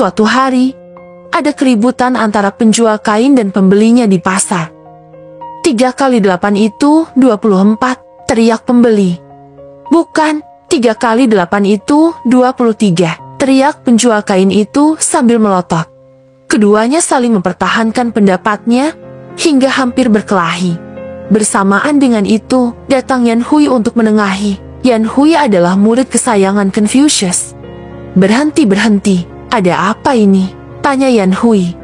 Suatu hari, ada keributan antara penjual kain dan pembelinya di pasar. 3 kali 8 itu 24, teriak pembeli. Bukan, 3 kali 8 itu 23, teriak penjual kain itu sambil melotot. Keduanya saling mempertahankan pendapatnya hingga hampir berkelahi. Bersamaan dengan itu, datang Yan Hui untuk menengahi. Yan Hui adalah murid kesayangan Confucius. Berhenti, ada apa ini? Tanya Yan Hui.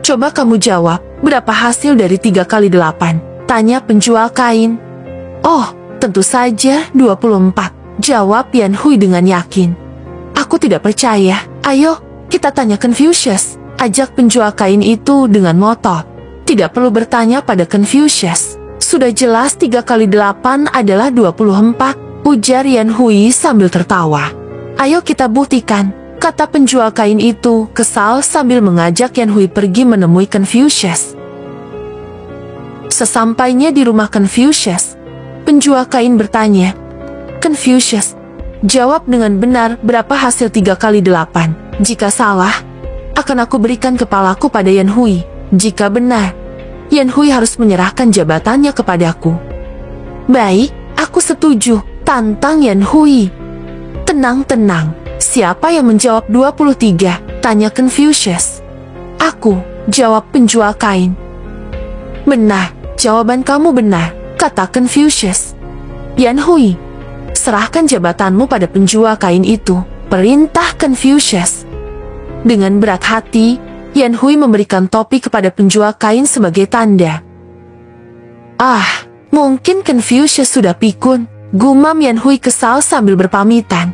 Coba kamu jawab, berapa hasil dari 3 kali 8? Tanya penjual kain. Oh, tentu saja 24, jawab Yan Hui dengan yakin. Aku tidak percaya, ayo, kita tanya Confucius, ajak penjual kain itu dengan ngotot. Tidak perlu bertanya pada Confucius. Sudah jelas 3 kali 8 adalah 24, ujar Yan Hui sambil tertawa. Ayo kita buktikan, kata penjual kain itu kesal sambil mengajak Yan Hui pergi menemui Confucius. Sesampainya di rumah Confucius, penjual kain bertanya, Confucius, jawab dengan benar berapa hasil 3 kali 8. Jika salah, akan aku berikan kepalaku pada Yan Hui. Jika benar, Yan Hui harus menyerahkan jabatannya kepadaku. Baik, aku setuju, tantang Yan Hui. Tenang, siapa yang menjawab 23? Tanya Confucius. Aku, jawab penjual kain. Benar, jawaban kamu benar, kata Confucius. Yan Hui, serahkan jabatanmu pada penjual kain itu, perintah Confucius. Dengan berat hati, Yan Hui memberikan topi kepada penjual kain sebagai tanda. Mungkin Confucius sudah pikun, gumam Yan Hui kesal sambil berpamitan.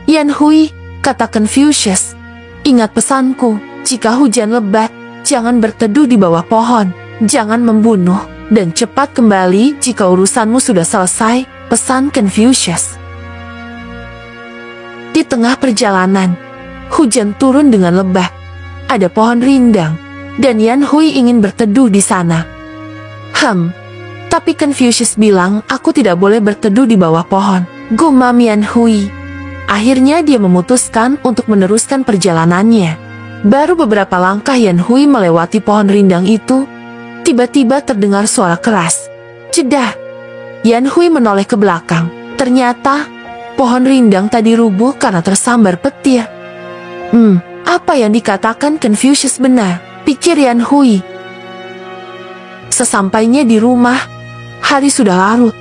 Yan Hui, kata Confucius, ingat pesanku, jika hujan lebat, jangan berteduh di bawah pohon, jangan membunuh, dan cepat kembali jika urusanmu sudah selesai, pesan Confucius. Di tengah perjalanan, hujan turun dengan lebat. Ada pohon rindang, dan Yan Hui ingin berteduh di sana. Tapi Confucius bilang aku tidak boleh berteduh di bawah pohon, gumam Yan Hui. Akhirnya dia memutuskan untuk meneruskan perjalanannya. Baru beberapa langkah Yan Hui melewati pohon rindang itu, tiba-tiba terdengar suara keras. Jedah! Yan Hui menoleh ke belakang. Ternyata, pohon rindang tadi rubuh karena tersambar petir. Apa yang dikatakan Confucius benar, pikir Yan Hui. Sesampainya di rumah, hari sudah larut.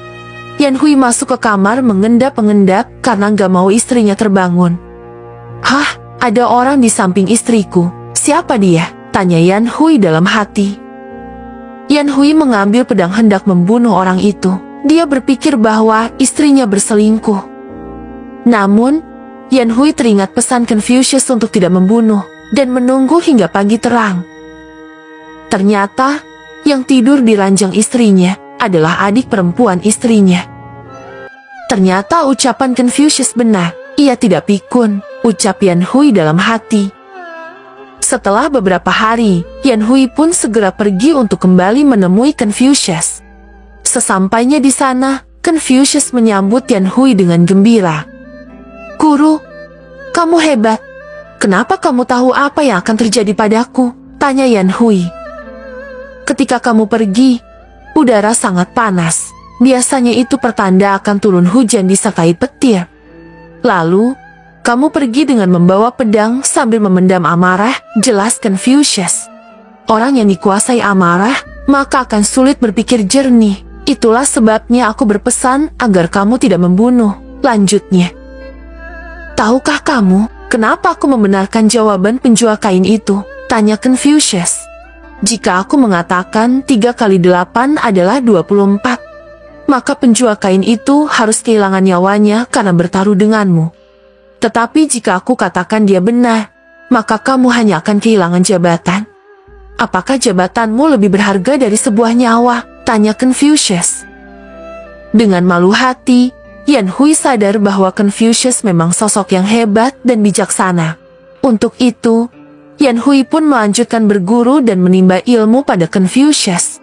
Yan Hui masuk ke kamar mengendap-engendap karena gak mau istrinya terbangun. Ada orang di samping istriku. Siapa dia? Tanya Yan Hui dalam hati. Yan Hui mengambil pedang hendak membunuh orang itu. Dia berpikir bahwa istrinya berselingkuh. Namun, Yan Hui teringat pesan Confucius untuk tidak membunuh dan menunggu hingga pagi terang. Ternyata, yang tidur di ranjang istrinya adalah adik perempuan istrinya. Ternyata ucapan Confucius benar, ia tidak pikun, ucap Yan Hui dalam hati. Setelah beberapa hari, Yan Hui pun segera pergi untuk kembali menemui Confucius. Sesampainya di sana, Confucius menyambut Yan Hui dengan gembira. Guru, kamu hebat. Kenapa kamu tahu apa yang akan terjadi padaku? Tanya Yan Hui. Ketika kamu pergi, udara sangat panas. Biasanya itu pertanda akan turun hujan disertai petir. Lalu, kamu pergi dengan membawa pedang sambil memendam amarah, jelas Confucius. Orang yang dikuasai amarah, maka akan sulit berpikir jernih. Itulah sebabnya aku berpesan agar kamu tidak membunuh, lanjutnya. Tahukah kamu, kenapa aku membenarkan jawaban penjual kain itu? Tanya Confucius. Jika aku mengatakan 3 kali 8 adalah 24, maka penjual kain itu harus kehilangan nyawanya karena bertaruh denganmu. Tetapi jika aku katakan dia benar, maka kamu hanya akan kehilangan jabatan. Apakah jabatanmu lebih berharga dari sebuah nyawa? Tanya Confucius. Dengan malu hati, Yan Hui sadar bahwa Confucius memang sosok yang hebat dan bijaksana. Untuk itu, Yan Hui pun melanjutkan berguru dan menimba ilmu pada Confucius.